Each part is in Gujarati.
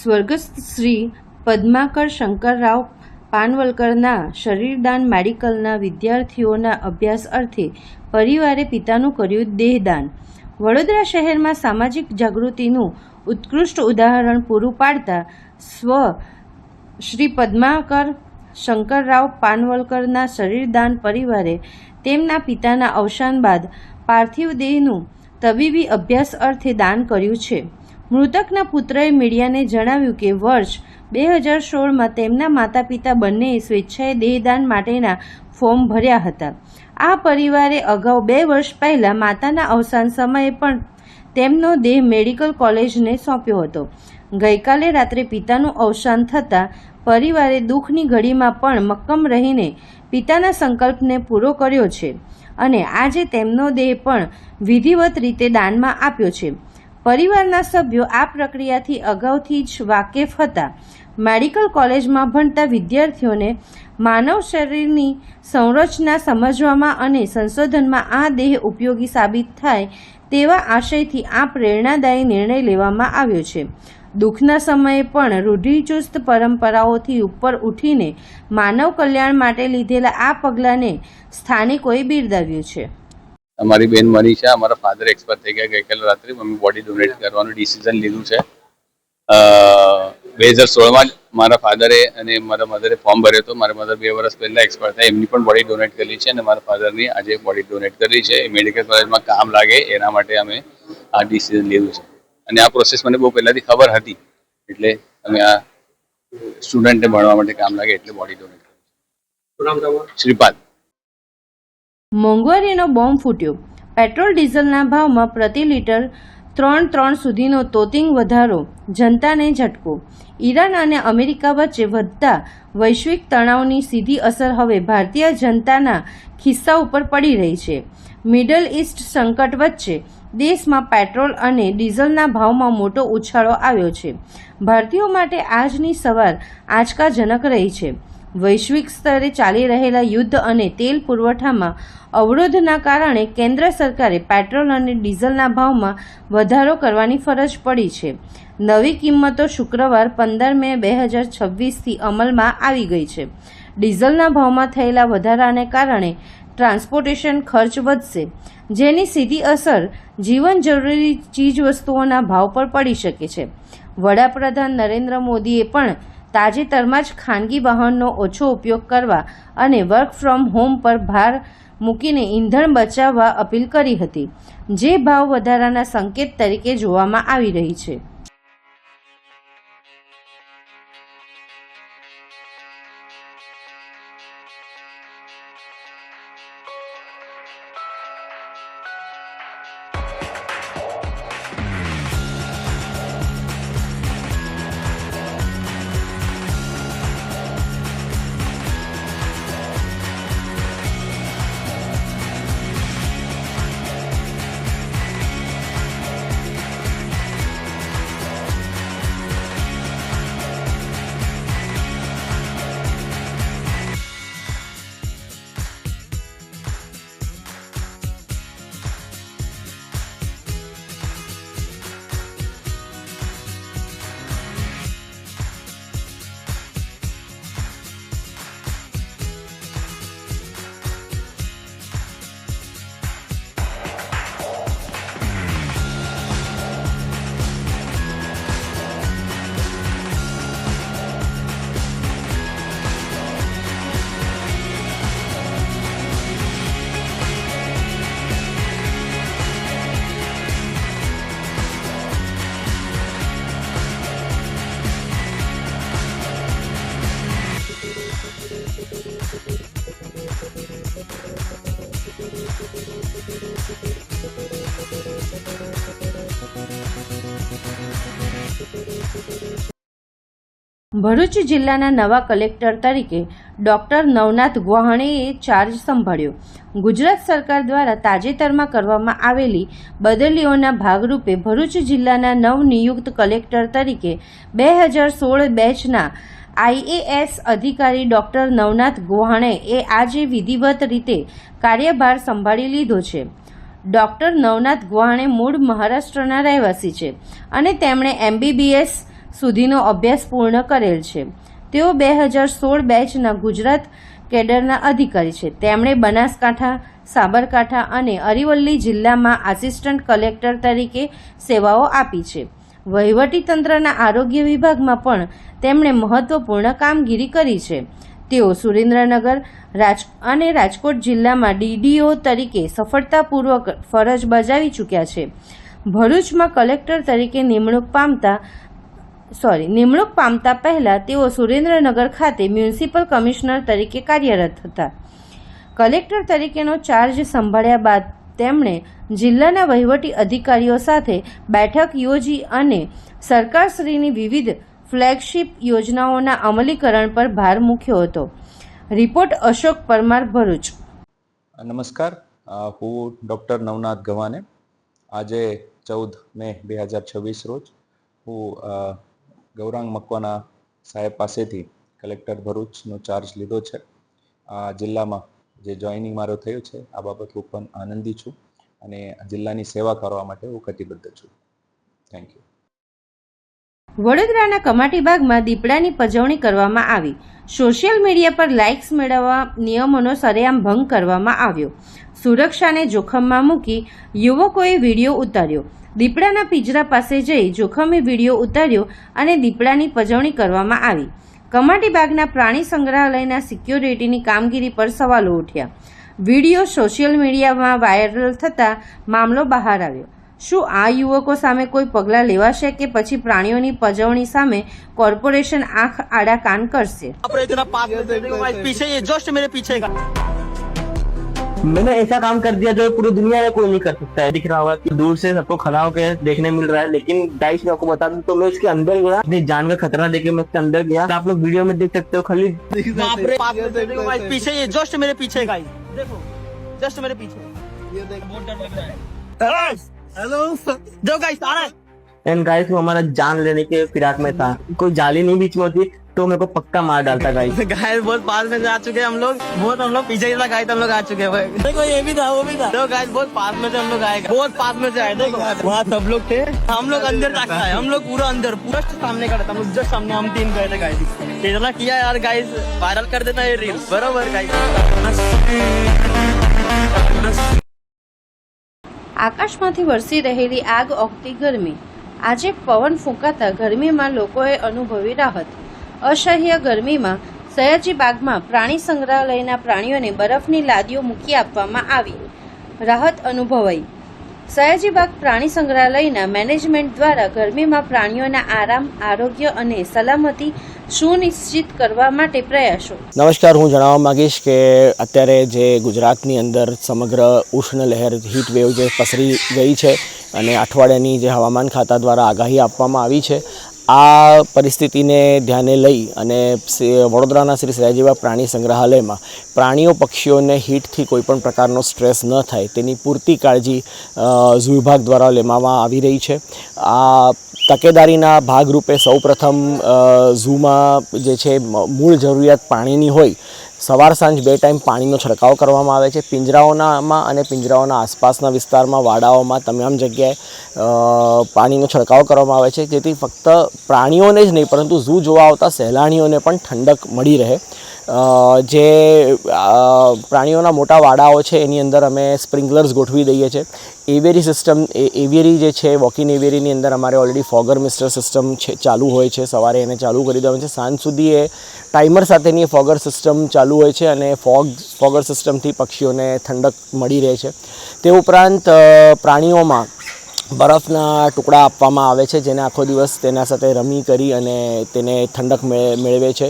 સ્વર્ગસ્થ શ્રી પદ્માકર શંકરરાવ પાનવલકરના શરીરદાન મેડિકલના વિદ્યાર્થીઓના અભ્યાસ અર્થે પરિવારે પિતાનું કર્યું દેહદાન। વડોદરા શહેરમાં સામાજિક જાગૃતિનું ઉત્કૃષ્ટ ઉદાહરણ પૂરું પાડતા શ્રી પદ્માકર શંકરરાવ પાનવલકરના શરીરદાન પરિવારે તેમના પિતાના અવસાન બાદ પાર્થિવ દેહનું તબીબી અભ્યાસ અર્થે દાન કર્યું છે। મૃતકના પુત્રએ મીડિયાને જણાવ્યું કે વર્ષ 2016માં તેમના માતા પિતા બંનેએ સ્વેચ્છાએ દેહદાન માટેના ફોર્મ ભર્યા હતા। આ પરિવારે અગાઉ 2 વર્ષ પહેલાં માતાના અવસાન સમયે પણ તેમનો દેહ મેડિકલ કોલેજને સોંપ્યો હતો। ગઈકાલે રાત્રે પિતાનું અવસાન થતાં પરિવારે દુઃખની ઘડીમાં પણ મક્કમ રહીને પિતાના સંકલ્પને પૂરો કર્યો છે અને આજે તેમનો દેહ પણ વિધિવત રીતે દાનમાં આપ્યો છે। પરિવારના સભ્યો આ પ્રક્રિયાથી અગાઉથી જ વાકેફ હતા। મેડિકલ કોલેજમાં ભણતા વિદ્યાર્થીઓને માનવ શરીરની સંરચના સમજવામાં અને સંશોધનમાં આ દેહ ઉપયોગી સાબિત થાય તેવા આશયથી આ પ્રેરણાદાયી નિર્ણય લેવામાં આવ્યો છે। દુઃખના સમયે પણ રૂઢિચુસ્ત પરંપરાઓથી ઉપર ઉઠીને માનવ કલ્યાણ માટે લીધેલા આ પગલાંને સ્થાનિકોએ બિરદાવ્યું છે। हमारी बेन मनीषा हमारा फादर एक्सपायर થઈ ગયા ગઈકાલે રાત્રે મમ્મી બોડી ડોનેટ કરવાનું ડિસિઝન લીધું છે। 2016માં મારા ફાધરે અને મારા મધરે ફોર્મ ભર્યો હતો। મારા મધર 2 વર્ષ પહેલા એક્સપાયર થયા, એમની પણ બોડી ડોનેટ કરી છે અને મારા ફાધરની આજે બોડી ડોનેટ કરી છે। મેડિકલ કોલેજમાં કામ લાગે એના માટે અમે આ ડિસિઝન લીધું છે અને આ પ્રોસેસ મને બહુ પહેલાથી ખબર હતી, એટલે અમે આ સ્ટુડન્ટને ભણવા માટે કામ લાગે એટલે બોડી ડોનેટ કરી છે। શ્રીપાદ। મોંઘવારીનો બોમ્બ ફૂટ્યો। પેટ્રોલ ડીઝલના ભાવમાં પ્રતિ લીટર 3 સુધીનો તોતિંગ વધારો, જનતાને ઝટકો। ઈરાન અને અમેરિકા વચ્ચે વધતા વૈશ્વિક તણાવની સીધી અસર હવે ભારતીય જનતાના ખિસ્સા ઉપર પડી રહી છે। મિડલ ઇસ્ટ સંકટ વચ્ચે દેશમાં પેટ્રોલ અને ડીઝલના ભાવમાં મોટો ઉછાળો આવ્યો છે। ભારતીયો માટે આજની સવાર આંચકાજનક રહી છે। વૈશ્વિક સ્તરે ચાલી રહેલા યુદ્ધ અને તેલ પુરવઠામાં અવરોધના કારણે કેન્દ્ર સરકારે પેટ્રોલ અને ડીઝલના ભાવમાં વધારો કરવાની ફરજ પડી છે। નવી કિંમતો શુક્રવાર 15 મે 2026થી અમલમાં આવી ગઈ છે। ડીઝલના ભાવમાં થયેલા વધારાને કારણે ટ્રાન્સપોર્ટેશન ખર્ચ વધશે, જેની સીધી અસર જીવન જરૂરી ચીજવસ્તુઓના ભાવ પર પડી શકે છે। વડાપ્રધાન નરેન્દ્ર મોદીએ પણ તાજેતરમાં જ ખાનગી વાહનનો ઓછો ઉપયોગ કરવા અને વર્ક ફ્રોમ હોમ પર ભાર મૂકીને ઈંધણ બચાવવા અપીલ કરી હતી, જે ભાવ વધારાના સંકેત તરીકે જોવામાં આવી રહી છે। ભરૂચ જિલ્લાના નવા કલેક્ટર તરીકે ડોક્ટર નવનાથ ગુહાણેએ ચાર્જ સંભાળ્યો। ગુજરાત સરકાર દ્વારા તાજેતરમાં કરવામાં આવેલી બદલીઓના ભાગરૂપે ભરૂચ જિલ્લાના નવનિયુક્ત કલેક્ટર તરીકે 2016 બેચના IAS અધિકારી ડોક્ટર નવનાથ ગુહાણેએ આજે વિધિવત રીતે કાર્યભાર સંભાળી લીધો છે। ડોક્ટર નવનાથ ગુહાણે મૂળ મહારાષ્ટ્રના રહેવાસી છે અને તેમણે MBBS સુધીનો અભ્યાસ પૂર્ણ કરેલ છે. તેઓ 2016 બેચના ગુજરાત કેડરના અધિકારી છે. તેમણે બનાસકાંઠા, સાબરકાંઠા અને અરવલ્લી જિલ્લામાં આસિસ્ટન્ટ કલેક્ટર તરીકે સેવાઓ આપી છે. વહીવટીતંત્રના આરોગ્ય વિભાગમાં પણ તેમણે મહત્વપૂર્ણ કામગીરી કરી છે. તેઓ સુરેન્દ્રનગર અને રાજકોટ જિલ્લામાં DDO તરીકે સફળતાપૂર્વક ફરજ બજાવી ચૂક્યા છે. ભરૂચમાં કલેક્ટર તરીકે નિમણૂક પામતા પહેલા તેઓ સુરેન્દ્રનગર ખાતે મ્યુનિસિપલ કમિશનર તરીકે કાર્યરત હતા. કલેક્ટર તરીકેનો ચાર્જ સંભાળ્યા બાદ તેમણે જિલ્લાના વહીવટી અધિકારીઓ સાથે બેઠક યોજી અને સરકારશ્રીની વિવિધ ફ્લેગશિપ યોજનાઓના અમલીકરણ પર ભાર મૂક્યો હતો. રિપોર્ટ અશોક પરમાર, ભરૂચ. નમસ્કાર, હું ડૉક્ટર નવનાથ ગવાને. આજે 14 મે 2026 રોજ હું ગૌરાંગ મકવાના સાહેબ પાસેથી કલેક્ટર ભરૂચનો ચાર્જ લીધો છે. આ જિલ્લામાં જે જોઈનિંગ મારો થયું છે આ બાબત હું પણ આનંદી છું અને જિલ્લાની સેવા કરવા માટે હું કટિબદ્ધ છું. Thank you. વડોદરાના કમાટીબાગમાં દીપડાની પજવણી કરવામાં આવી. સોશિયલ મીડિયા પર લાઇક્સ મેળવવા નિયમોનો સરેઆમ ભંગ કરવામાં આવ્યો. સુરક્ષાને જોખમમાં મૂકી યુવકોએ વિડીયો ઉતાર્યો. દીપડાના પિંજરા પાસે જઈ જોખમી વિડીયો ઉતાર્યો અને દીપડાની પજવણી કરવામાં આવી. કમાટીબાગના પ્રાણી સંગ્રહાલયના સિક્યોરિટીની કામગીરી પર સવાલો ઉઠ્યા. વિડીયો સોશિયલ મીડિયામાં વાયરલ થતાં મામલો બહાર આવ્યો. શું આ યુવકો સામે કોઈ પગલાં લેવાશે કે પછી પ્રાણીઓની પજવણી સામે કોર્પોરેશન આંખ આડા કાન કરશે? मैंने ऐसा काम कर दिया जो पूरी दुनिया में कोई नहीं कर सकता है. दिख रहा होगा कि दूर से सबको खड़ा होकर देखने मिल रहा है, लेकिन गाइस मैं आपको बता दूं तो मैं उसके अंदर गया, अपनी जान का खतरा देके मैं उसके अंदर गया. आप लोग वीडियो में देख सकते हो. खाली पीछे ये जस्ट मेरे पीछे गाइस देखो, जस्ट मेरे पीछे ये देख, बहुत डर लग रहा है. हेलो जो गाइस आ रहा है एंड गाइस वो हमारा जान लेने के फिराक में था. कोई जाली नहीं बीच में होती तो मेरे को पक्का मार डालता गाइस. गाइस बहुत पास में आ चुके हैं हम लोग, बहुत हम लोग पीछे था गाइस, हम लोग आ चुके हैं भाई. देखो ये भी था वो भी था. तो गाइस बहुत पास में से हम लोग आए, बहुत पास में से आए. देखो वहाँ सब लोग थे, हम लोग अंदर तक आए, हम लोग पूरा अंदर पूरा सामने खड़ा था. हम लोग जस्ट सामने हम 3 गए थे गाइस. इतना किया यार गाइस, वायरल कर देना ये रील बराबर गाइस. આકાશમાંથી વરસી રહેલી આગ ઓગતી ગરમી. આજે પવન ફૂંકાતા ગરમીમાં લોકોએ અનુભવી રાહત. અસહ્ય ગરમીમાં સયાજીબાગમાં પ્રાણી સંગ્રહાલયના પ્રાણીઓને બરફની લાદીઓ મૂકી આપવામાં આવી. રાહત અનુભવાઈ. સયાજીબાગ પ્રાણી સંગ્રહાલયના મેનેજમેન્ટ દ્વારા ગરમીમાં પ્રાણીઓના આરામ, આરોગ્ય અને સલામતી સુનિશ્ચિત કરવા માટે પ્રયાસો. નમસ્કાર, હું જણાવવા માગીશ કે અત્યારે જે ગુજરાતની અંદર સમગ્ર ઉષ્ણ લહેર હીટ વેવ જે પસરી ગઈ છે અને અઠવાડિયાની જે હવામાન ખાતા દ્વારા આગાહી આપવામાં આવી છે, આ પરિસ્થિતિને ધ્યાને લઈ અને વડોદરાના શ્રી સયાજીબાગ પ્રાણી સંગ્રહાલયમાં પ્રાણીઓ પક્ષીઓને હીટથી કોઈપણ પ્રકારનો સ્ટ્રેસ ન થાય તેની પૂરતી કાળજી ઝૂ વિભાગ દ્વારા લેવામાં આવી રહી છે. આ તકેદારીના ભાગરૂપે સૌપ્રથમ ઝૂમાં જે છે મૂળ જરૂરિયાત પાણીની હોય, સવાર સાંજ 2 ટાઈમ પાણીનો છંટકાવ કરવામાં આવે છે. પિંજરાઓનામાં અને પિંજરાઓના આસપાસના વિસ્તારમાં, વાડાઓમાં તમામ જગ્યાએ પાણીનો છંટકાવ કરવામાં આવે છે, જેથી ફક્ત પ્રાણીઓને જ નહીં પરંતુ ઝૂ જોવા આવતા સહેલાણીઓને પણ ઠંડક મળી રહે. જે પ્રાણીઓના મોટા વાડાઓ છે એની અંદર અમે સ્પ્રિંકલર્સ ગોઠવી દઈએ છીએ. એવિયરી સિસ્ટમ, એવિયરી જે છે વોકિન એવિયરીની અંદર અમારે ઓલરેડી ફોગર મિસ્ટર સિસ્ટમ છે ચાલુ હોય છે. સવારે એને ચાલુ કરી દેવાનું છે, સાંજ સુધી એ ટાઈમર સાથેની ફોગર સિસ્ટમ ચાલુ હોય છે અને ફોગર સિસ્ટમથી પક્ષીઓને ઠંડક મળી રહે છે. તે ઉપરાંત પ્રાણીઓમાં બરફના ટુકડા આપવામાં આવે છે, જેને આખો દિવસ તેના સાથે રમી કરી અને તેને ઠંડક મેળવે છે.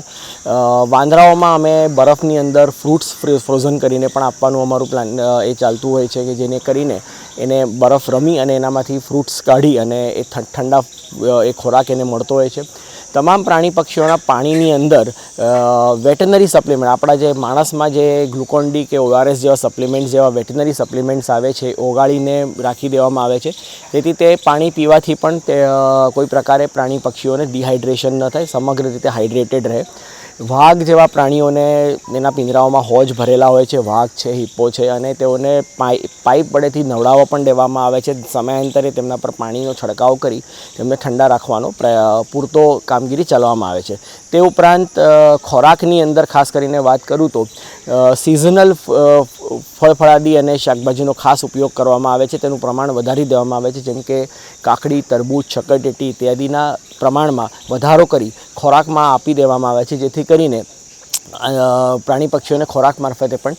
વાંદરાઓમાં અમે બરફની અંદર ફ્રૂટ્સ ફ્રોઝન કરીને પણ આપવાનું અમારું પ્લાન એ ચાલતું હોય છે, કે જેને કરીને એને બરફ રમી અને એનામાંથી ફ્રૂટ્સ કાઢી અને એ ઠંડા એ ખોરાક એને મળતો હોય છે. તમામ પ્રાણી પક્ષીઓના પાણીની અંદર વેટનરી સપ્લિમેન્ટ, આપણા જે માણસમાં જે ગ્લુકોન ડી કે ORS જેવા સપ્લિમેન્ટ જેવા વેટનરી સપ્લિમેન્ટ્સ આવે છે, ઓગાળીને રાખી દેવામાં આવે છે, જેથી તે પાણી પીવાથી પણ તે કોઈ પ્રકારે પ્રાણી પક્ષીઓને ડિહાઇડ્રેશન ન થાય, સમગ્ર રીતે હાઇડ્રેટેડ રહે. વાઘ જેવા પ્રાણીઓને એના પિંજરાઓમાં હોજ ભરેલા હોય છે, વાઘ છે, હિપ્પો છે, અને તેઓને પાઇપ વડેથી નવડાવવા પણ દેવામાં આવે છે. સમયાંતરે તેમના પર પાણીનો છંટકાવ કરી તેમને ઠંડા રાખવાનો પૂરતો કામગીરી ચલાવવામાં આવે છે. તે ઉપરાંત ખોરાકની અંદર ખાસ કરીને વાત કરું તો સિઝનલ ફળફળાદી અને શાકભાજીનો ખાસ ઉપયોગ કરવામાં આવે છે. તેનું પ્રમાણ વધારી દેવામાં આવે છે, જેમ કે કાકડી, તરબૂચ, શક્કરટેટી ઇત્યાદિના પ્રમાણમાં વધારો કરી ખોરાકમાં આપી દેવામાં આવે છે, જેથી કરીને પ્રાણી પક્ષીઓને ખોરાક મારફતે પણ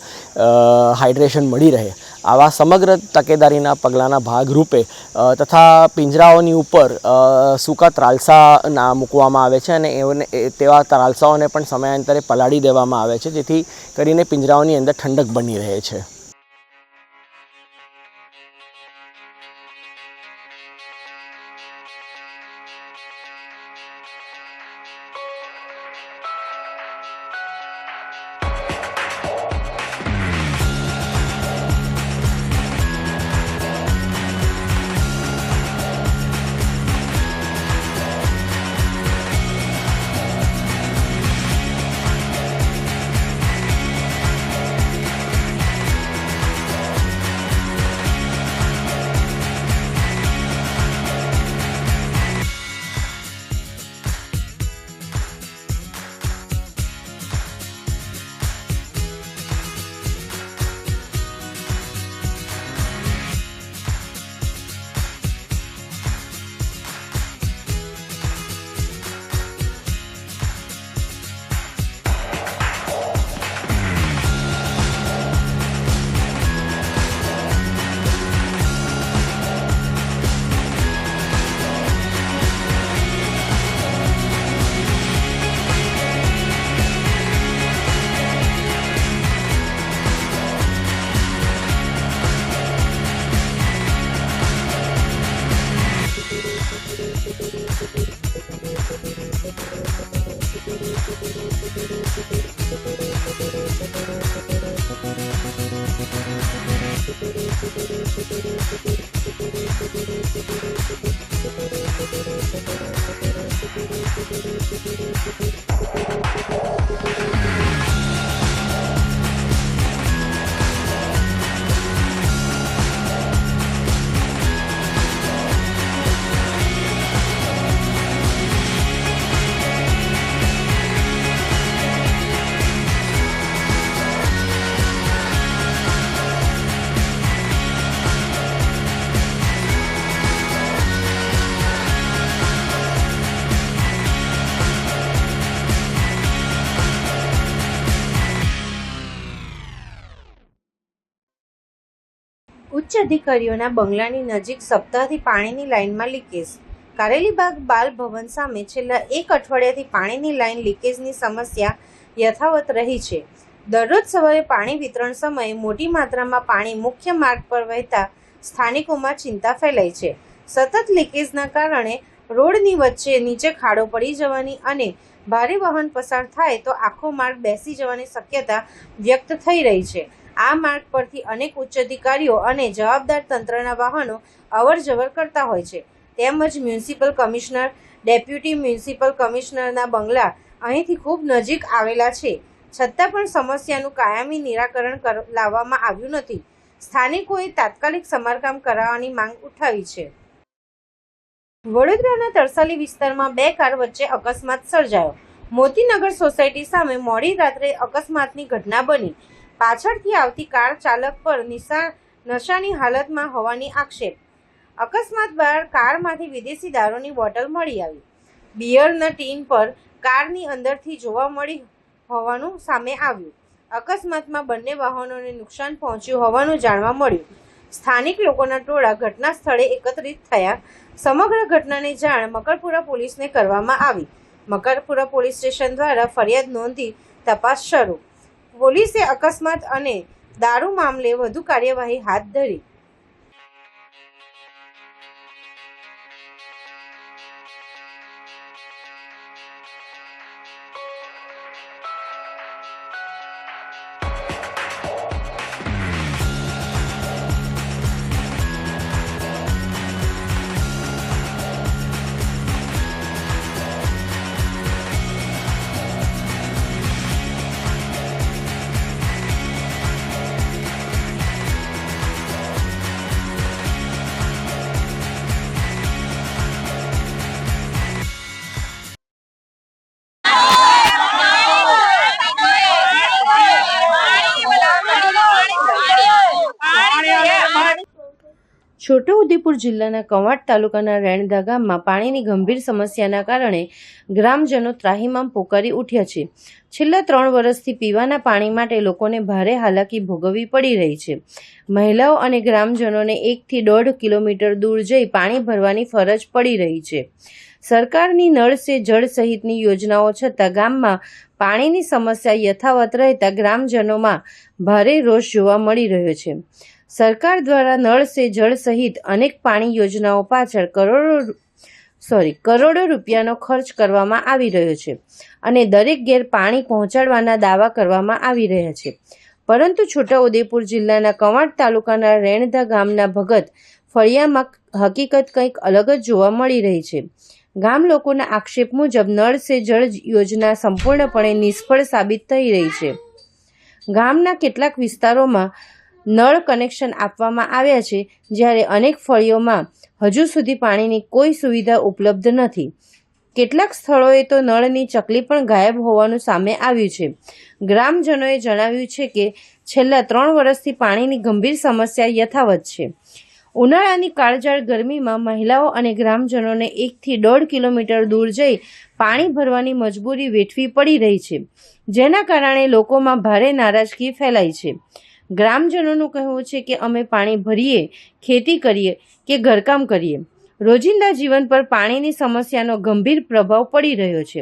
હાઇડ્રેશન મળી રહે. આવા સમગ્ર તકેદારીના પગલાંના ભાગરૂપે તથા પિંજરાઓની ઉપર સૂકા ત્રાલસા મૂકવામાં આવે છે, અને તેવા ત્રાલસાઓને પણ સમયાંતરે પલાળી દેવામાં આવે છે, જેથી કરીને પિંજરાઓની અંદર ઠંડક બની રહે છે. ઉચ્ચ અધિકારીઓના બંગલાની નજીક સપ્તાહથી પાણીની લાઇનમાં લીકેજ. કારેલીબાગ બાલ ભવન સામે છેલ્લા એક અઠવાડિયાથી પાણીની લાઇન લીકેજની સમસ્યા યથાવત રહી છે. દરરોજ સવારે પાણી વિતરણ સમયે મોટી માત્રામાં પાણી મુખ્ય માર્ગ પર વહેતા સ્થાનિકોમાં ચિંતા ફેલાઈ છે. સતત લીકેજના કારણે રોડની વચ્ચે નીચે ખાડો પડી જવાની અને ભારે વાહન પસાર થાય તો આખો માર્ગ બેસી જવાની શક્યતા વ્યક્ત થઈ રહી છે. આ માર્ગ પરથી અનેક ઉચ્ચ અધિકારીઓ અને જવાબદાર તંત્રના વાહનો અવરજવર કરતા હોય છે. તેમજ મ્યુનિસિપલ કમિશનર, ડેપ્યુટી મ્યુનિસિપલ કમિશનરના બંગલા અહીંથી ખૂબ નજીક આવેલા છે, છતાં પણ સમસ્યાનું કાયમી નિરાકરણ લાવવામાં આવ્યું નથી. સ્થાનિકોએ તાત્કાલિક સમારકામ કરાવવાની માંગ ઉઠાવી છે. વડોદરાના તરસાલી વિસ્તારમાં બે કાર વચ્ચે અકસ્માત સર્જાયો. મોતીનગર સોસાયટી સામે મોડી રાત્રે અકસ્માતની ઘટના બની. પાછળથી આવતી કાર ચાલક પર નશાની હાલતમાં હોવાની આક્ષેપ. અકસ્માત બાદ કારમાંથી વિદેશી દારૂની બોટલ મળી આવી. બિયરના ટીન પર કારની અંદરથી જોવા મળી હોવાનું સામે આવ્યું. અકસ્માતમાં બંને વાહનોને નુકસાન પહોંચ્યું હોવાનું જાણવા મળ્યું. સ્થાનિક લોકોના ટોળા ઘટના સ્થળે એકત્રિત થયા. સમગ્ર ઘટનાની જાણ મકરપુરા પોલીસને કરવામાં આવી. મકરપુરા પોલીસ સ્ટેશન દ્વારા ફરિયાદ નોંધી તપાસ શરૂ. પોલીસે અકસ્માત અને દારૂ મામલે વધુ કાર્યવાહી હાથ ધરી. છોટાઉદેપુર જિલ્લાના કવાંટ તાલુકાના રેણદા ગામમાં પાણીની ગંભીર સમસ્યાના કારણે ગ્રામજનો ત્રાહિમામ પોકારી ઉઠ્યા છે. છેલ્લા 3 વર્ષથી પીવાના પાણી માટે લોકોને ભારે હાલાકી ભોગવવી પડી રહી છે. મહિલાઓ અને ગ્રામજનોને 1 થી 1.5 કિલોમીટર દૂર જઈ પાણી ભરવાની ફરજ પડી રહી છે. સરકારની નળ સે જળ સહિતની યોજનાઓ છતાં ગામમાં પાણીની સમસ્યા યથાવત રહેતા ગ્રામજનોમાં ભારે રોષ જોવા મળી રહ્યો છે. સરકાર દ્વારા નળ સે જળ સહિત અનેક પાણી યોજનાઓ પાછળ કરોડો રૂપિયાનો ખર્ચ કરવામાં આવી રહ્યો છે અને દરેક ઘેર પાણી પહોંચાડવાના દાવા કરવામાં આવી રહ્યા છે. પરંતુ છોટાઉદેપુર જિલ્લાના કવાંટ તાલુકાના રેણદા ગામના ભગત ફળિયામાં હકીકત કંઈક અલગ જ જોવા મળી રહી છે. ગામ લોકોના આક્ષેપ મુજબ નળ સે જળ યોજના સંપૂર્ણપણે નિષ્ફળ સાબિત થઈ રહી છે. ગામના કેટલાક વિસ્તારોમાં નળ કનેક્શન આપવામાં આવ્યા છે, જ્યારે અનેક ફળિયોમાં હજુ સુધી પાણીની કોઈ સુવિધા ઉપલબ્ધ નથી. કેટલાક સ્થળોએ તો નળની ચકલી પણ ગાયબ હોવાનું સામે આવ્યું છે. ગ્રામજનોએ જણાવ્યું છે કે છેલ્લા 3 વર્ષથી પાણીની ગંભીર સમસ્યા યથાવત છે. ઉનાળાની કાળઝાળ ગરમીમાં મહિલાઓ અને ગ્રામજનોને 1 થી 1.5 કિલોમીટર દૂર જઈ પાણી ભરવાની મજબૂરી વેઠવી પડી રહી છે, જેના કારણે લોકોમાં ભારે નારાજગી ફેલાઈ છે. ગ્રામજનોનું કહેવું છે કે અમે પાણી ભરીએ, ખેતી કરીએ કે ઘરકામ કરીએ, રોજિંદા જીવન પર પાણીની સમસ્યાનો ગંભીર પ્રભાવ પડી રહ્યો છે.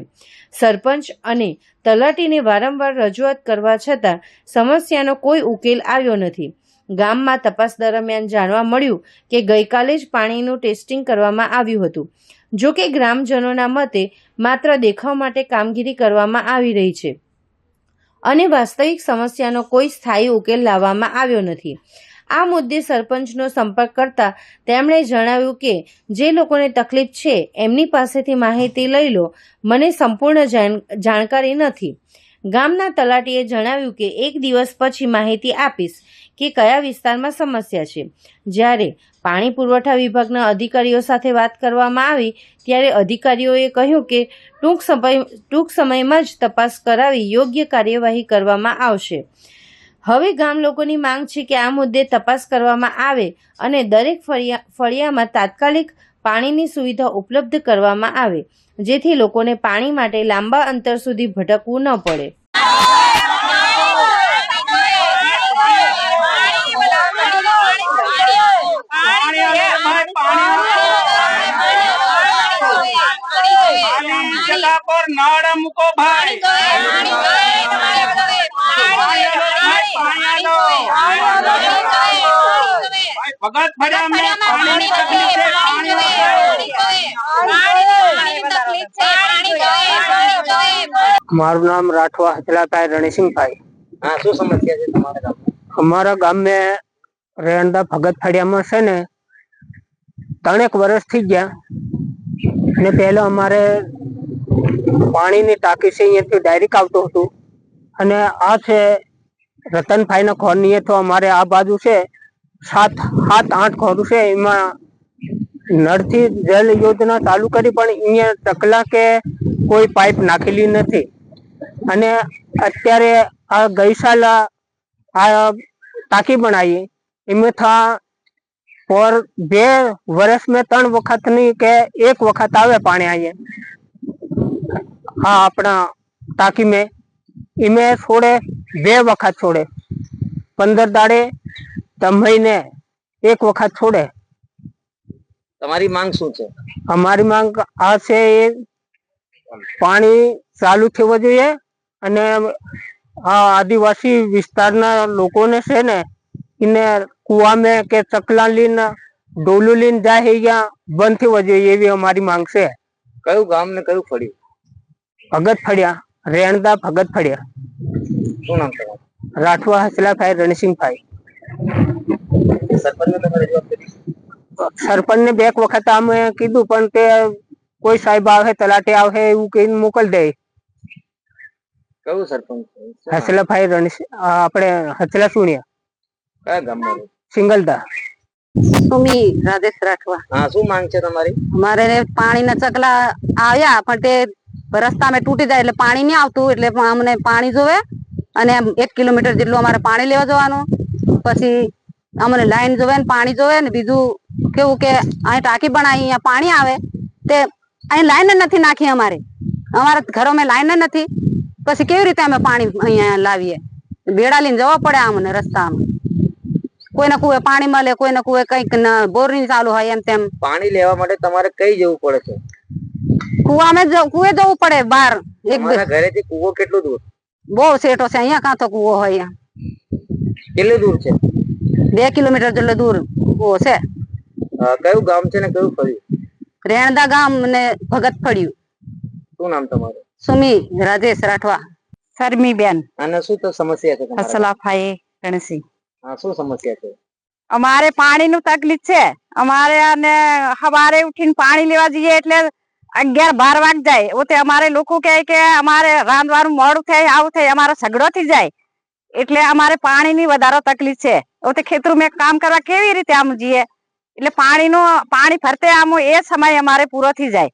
સરપંચ અને તલાટીને વારંવાર રજૂઆત કરવા છતાં સમસ્યાનો કોઈ ઉકેલ આવ્યો નથી. ગામમાં તપાસ દરમિયાન જાણવા મળ્યું કે ગઈકાલે જ પાણીનું ટેસ્ટિંગ કરવામાં આવ્યું હતું. જો કે ગ્રામજનોના મતે માત્ર દેખાવ માટે કામગીરી કરવામાં આવી રહી છે અને વાસ્તવિક સમસ્યાનો કોઈ સ્થાયી ઉકેલ લાવવામાં આવ્યો નથી. આ મુદ્દે સરપંચનો સંપર્ક કરતા તેમણે જણાવ્યું કે જે લોકોને તકલીફ છે એમની પાસેથી માહિતી લઈ લો, મને સંપૂર્ણ જાણકારી નથી. ગામના તલાટીએ જણાવ્યું કે 1 દિવસ પછી માહિતી આપીશ કે કયા વિસ્તારમાં સમસ્યા છે. જ્યારે પાણી પુરવઠા વિભાગના અધિકારીઓ સાથે વાત કરવામાં આવી ત્યારે અધિકારીઓએ કહ્યું કે ટૂંક સમયમાં જ તપાસ કરાવી યોગ્ય કાર્યવાહી કરવામાં આવશે. હવે ગામ લોકોની માંગ છે કે આ મુદ્દે તપાસ કરવામાં આવે અને દરેક ફળિયામાં તાત્કાલિક પાણીની સુવિધા ઉપલબ્ધ કરવામાં આવે, જેથી લોકોને પાણી માટે લાંબા અંતર સુધી ભટકવું ન પડે. जगह पर नળ મૂકો ભાઈ, ભગત ફળિયામાં પાણીની તકલીફ છે. મારું નામ રાઠવા હચલાભાઈ રણસિંહભાઈ. हाँ શું સમસ્યા છે તમારા ગામમાં? અમારા ગામમાં રેણદા ભગત ફળિયામાં છે ને 3 વર્ષ થઈ ગયા ને પહેલા અમારે પાણીની ટાંકી છે અહીંયાથી ડાયરેક્ટ આવતું હતું અને આ છે રતનભાઈના ઘરની તો અમારે આ બાજુ છે 7-8 ઘર છે, એમાં નળથી જલ યોજના ચાલુ કરી પણ અહીંયા ચકલા કે કોઈ પાઇપ નાખેલી નથી. અને અત્યારે આ ગઈ સાલ આ ટાંકી બનાવી એમાં થા और 2 वर्ष में 3 वक्त नहीं के 1 वक्त आवे पानी आइए. हाँ अपना टाकी में इमे छोड़े 2 वक्त छोड़े, 15 दाड़े तो महीने 1 वक्त छोड़े. તમારી માંગ શું છે? हमारी मांग आ से पानी चालू थवो जोईए અને આ આદિવાસી વિસ્તારના લોકોને છે ને એને કુવા में के चकला लीन डोलू लीन जाए या बंद थी वजह ये हमारी मांग से. કયું ગામ ને કયું ફળિયું? भगत फड़िया, रेणदा भगत फड़िया. શું નામ તમારું? राठवा हचलाभाई रणसिंहभाई. સરપંચને તમે રજૂઆત કરી? सरपंच ने 2 वक्त અમે કીધું પણ તે કોઈ સાહેબ આવે તલાટી આવે એવું કહીને મોકલી દે. કયું સરપંચ? હચલાભાઈ રણસિંહ આપણે હચલા સુણિયા કયા ગામમાં? સિંગલદા. સુમી રાજેશ રાઠવા. હા શું માંગ છે તમારી? અમારે પાણીના ચકલા આવ્યા પણ તે રસ્તામાં તૂટી જાય એટલે પાણી નહીં આવતું, એટલે અમને પાણી જોવે અને 1 કિલોમીટર જેટલું અમારે પાણી લેવા જવાનું. પછી અમને લાઈન જોવે ને પાણી જોવે ને બીજું કેવું કે અહીં ટાંકી બનાવી અહીંયા પાણી આવે તે અહીં લાઈન જ નથી નાખી અમારા ઘરોમાં લાઈન જ નથી પછી કેવી રીતે અમે પાણી અહીંયા લાવીએ બેડા લઈને જવા પડે અમને રસ્તામાં કોઈને કુએ પાણી મળે કોઈને કુએ કઈક બોરિંગ ચાલુ હોય એમ તેમ પાણી લેવા માટે તમારે કઈ જવું પડે છે? કુએ જવું પડે બહાર ઘરેથી કુવો કેટલું દૂર? બહુ સેટો છે અહીંયા કાં તો કુવો હોય કેટલું દૂર છે? 2 કિલોમીટર જેટલો દૂર કુવો છે. કયું ગામ છે ને કયું ફળ્યું? રેણદા ગામ ને ભગત ફળ્યું. શું નામ તમારું? સુમી રાજેશ રાઠવા. શર્મી બેન. અને શું તો સમસ્યા છે તમારે? અસલાફાઈ ગણસી. હા, શું સમસ્યા છે? અમારે પાણી નું તકલીફ છે. અમારે અને સવારે ઉઠીને પાણી લેવા જઈએ એટલે 11-12 વાગ જાય. ઓતે અમારે લોકો કહે કે અમારે રાંધવાનું મોડું થાય આવું થાય અમારો ઝઘડો થઈ જાય એટલે અમારે પાણી ની વધારે તકલીફ છે. ઓતે ખેતરું મેં કામ કરવા કેવી રીતે આમ જઈએ એટલે પાણી ફરતે આમ એ સમય અમારે પૂરો થઈ જાય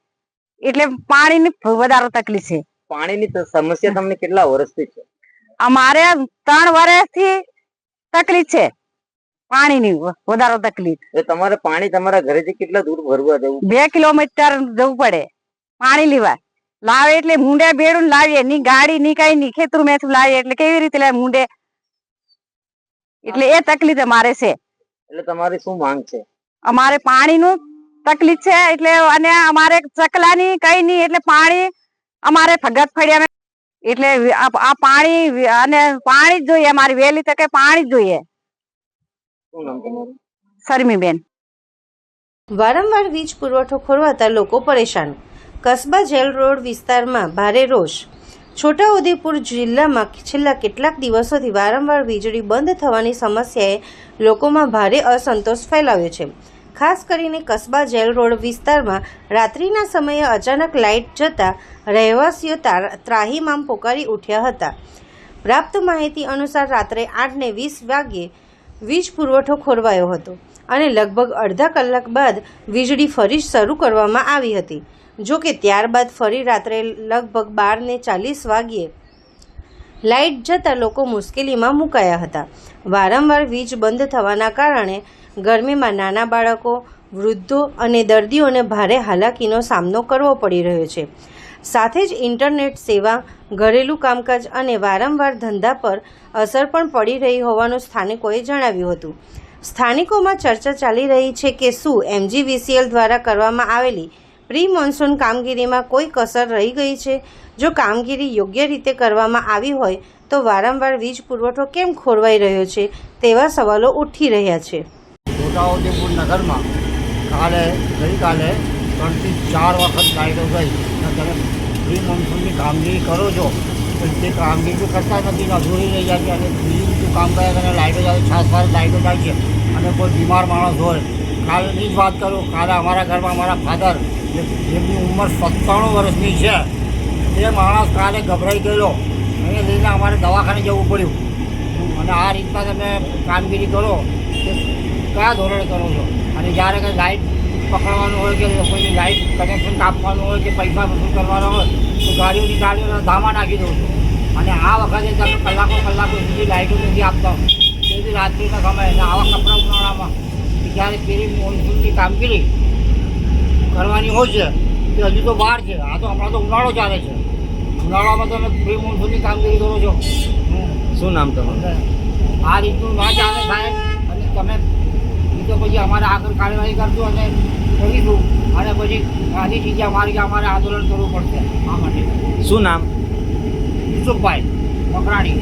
એટલે પાણી ની વધારે તકલીફ છે. પાણીની સમસ્યા તમને કેટલા વર્ષથી છે? અમારે 3 વર્ષથી તકલીફ છે પાણીની વધારે તકલીફ. તમારે પાણી તમારા ઘરેથી કેટલા દૂર ભરવા જવું? 2 કિલોમીટર જવું પડે પાણી લેવા. લાવે એટલે મુંડે બેડું લાવીએ ની ગાડી ની કઈ ની ખેતરું મેં લાવીએ એટલે કેવી રીતે લાવે મુંડે એટલે એ તકલીફ અમારે છે. એટલે તમારી શું માંગ છે? અમારે પાણી નું તકલીફ છે એટલે અને અમારે ચકલાની કઈ ની એટલે પાણી અમારે ભગત ફળિયા એટલે આ પાણી અને પાણી જ જોઈએ અમારી વહેલી તકે પાણી જ જોઈએ. શું નામ તમારું? શર્મીબેન. વારંવાર વીજ પુરવઠો ખોરવાતા લોકો પરેશાન. કસ્બા જેલ રોડ વિસ્તારમાં ભારે રોષ. છોટાઉદેપુર જિલ્લામાં છેલ્લા કેટલાક દિવસોથી વારંવાર વીજળી બંધ થવાની સમસ્યાએ લોકોમાં ભારે અસંતોષ ફેલાવ્યો છે. ખાસ કરીને કસ્બા જેલ રોડ વિસ્તારમાં રાત્રિના સમયે અચાનક લાઇટ જતા રહેવાસીઓ ત્રાહિમામ પોકારી ઉઠ્યા હતા. પ્રાપ્ત માહિતી અનુસાર રાત્રે 8:20 વાગ્યે વીજ પુરવઠો ખોરવાયો હતો અને લગભગ અડધા કલાક બાદ વીજળી ફરી શરૂ કરવામાં આવી હતી. જો કે ત્યારબાદ ફરી રાત્રે લગભગ 12:40 વાગ્યે લાઇટ જતાં લોકો મુશ્કેલીમાં મુકાયા હતા. વારંવાર વીજ બંધ થવાના કારણે ગરમીમાં નાના બાળકો, વૃદ્ધો અને દર્દીઓને ભારે હાલાકીનો સામનો કરવો પડી રહ્યો છે. સાથે જ ઇન્ટરનેટ સેવા, ઘરેલું કામકાજ અને વારંવાર ધંધા પર અસર પણ પડી રહી હોવાનું સ્થાનિકોએ જણાવ્યું હતું. સ્થાનિકોમાં ચર્ચા ચાલી રહી છે કે શું MGVCL દ્વારા કરવામાં આવેલી પ્રી મોન્સૂન કામગીરીમાં કોઈ કસર રહી ગઈ છે? જો કામગીરી યોગ્ય રીતે કરવામાં આવી હોય તો વારંવાર વીજ પુરવઠો કેમ ખોરવાઈ રહ્યો છે તેવા સવાલો ઉઠી રહ્યા છે. છોટાઉદેપુર નગરમાં ગઈકાલે 3 થી 4 વખત લાઈટો ગઈ. તમે પ્રી મોન્સૂનની કામગીરી કરો છો તો તે કામગીરી કરતા નથી, અધૂરી રહી જાય છે અને બીજું બીજું કામ કરે અને લાઈટો જાય છાસ લાઈટો જાય છે અને કોઈ બીમાર માણસ હોય. કાલની જ વાત કરું, કાલે અમારા ઘરમાં અમારા ફાધર જેમની ઉંમર 97 વર્ષની છે તે માણસ કાલે ગભરાઈ ગયેલો એને લઈને અમારે દવાખાને જવું પડ્યું. અને આ રીતના તમે કામગીરી કરો તે કયા ધોરણે કરો છો? અને જ્યારે કંઈ લાઇટ પકડવાનું હોય કે કોઈની લાઇટ કનેક્શન કાપવાનું હોય કે પૈસા વસૂલ કરવાનો હોય તો ગાડીઓના ધામા નાખી દઉં છું. અને આ વખતે તમે કલાકો સુધી લાઇટો નથી આપતા તે બી રાત્રિના સમયે અને આવા કપડા ઉનાળામાં જ્યારે પેલી મોન્સૂનની કામગીરી કરવાની હોય છે તે હજુ તો બહાર છે. આ તો હમણાં તો ઉનાળો ચાલે છે. ઉનાળામાં તમે પ્રી મોન્સૂનની કામગીરી કરો છો. શું નામ તમારું? આ રીતનું ના ચાલે સાહેબ. અને તમે તો પછી અમારે આગળ કાર્યવાહી કરજો અને કરીશું અને પછી આની ચીજે અમારે આંદોલન કરવું પડશે. આ માટે શું નામ? યુસુફભાઈ મકરાણી.